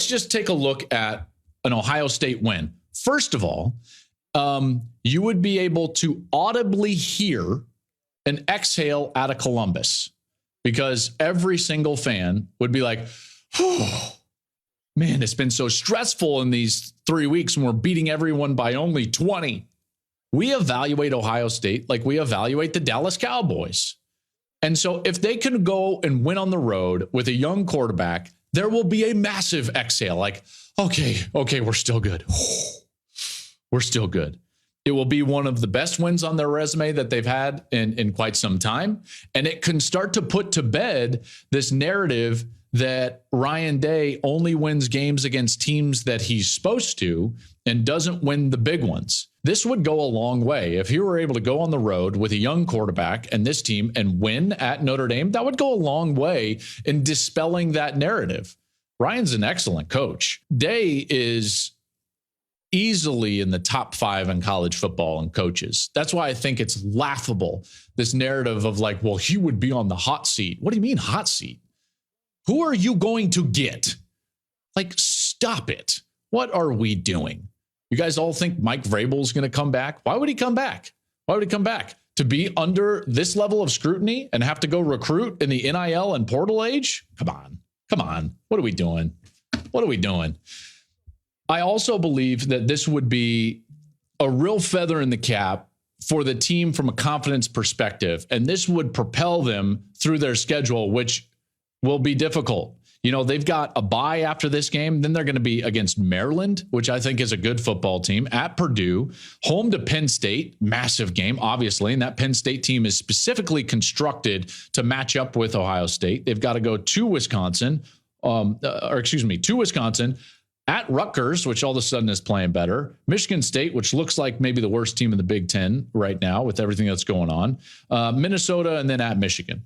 let's just take a look at an Ohio State win. First of all, you would be able to audibly hear an exhale out of Columbus because every single fan would be like, oh, man, it's been so stressful in these 3 weeks and we're beating everyone by only 20. We evaluate Ohio State like we evaluate the Dallas Cowboys. And so if they can go and win on the road with a young quarterback, there will be a massive exhale like, okay, we're still good. We're still good. It will be one of the best wins on their resume that they've had in quite some time. And it can start to put to bed this narrative that Ryan Day only wins games against teams that he's supposed to and doesn't win the big ones. This would go a long way. If he were able to go on the road with a young quarterback and this team and win at Notre Dame, that would go a long way in dispelling that narrative. Ryan's an excellent coach. Day is easily in the top 5 in college football and coaches. That's why I think it's laughable, this narrative of like, well, he would be on the hot seat. What do you mean hot seat? Who are you going to get? Like, stop it. What are we doing? You guys all think Mike Vrabel's going to come back? Why would he come back? Why would he come back? To be under this level of scrutiny and have to go recruit in the NIL and portal age? Come on. What are we doing? I also believe that this would be a real feather in the cap for the team from a confidence perspective. And this would propel them through their schedule, which will be difficult. You know, they've got a bye after this game. Then they're going to be against Maryland, which I think is a good football team, at Purdue, home to Penn State, massive game, obviously. And that Penn State team is specifically constructed to match up with Ohio State. They've got to go to Wisconsin, to Wisconsin, at Rutgers, which all of a sudden is playing better, Michigan State, which looks like maybe the worst team in the Big Ten right now with everything that's going on, Minnesota, and then at Michigan.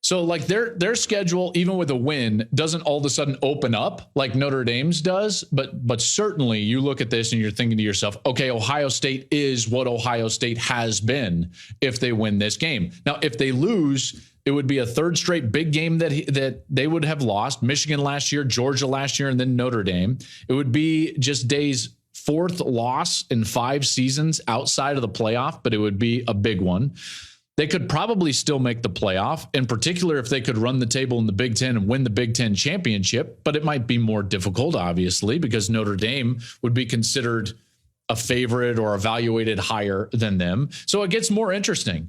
So like their schedule, even with a win, doesn't all of a sudden open up like Notre Dame's does. But certainly you look at this and you're thinking to yourself, okay, Ohio State is what Ohio State has been if they win this game. Now, if they lose, it would be a third straight big game that they would have lost. Michigan last year, Georgia last year, and then Notre Dame. It would be just Day's 4th loss in 5 seasons outside of the playoff, but it would be a big one. They could probably still make the playoff, in particular if they could run the table in the Big Ten and win the Big Ten championship, but it might be more difficult, obviously, because Notre Dame would be considered a favorite or evaluated higher than them. So it gets more interesting.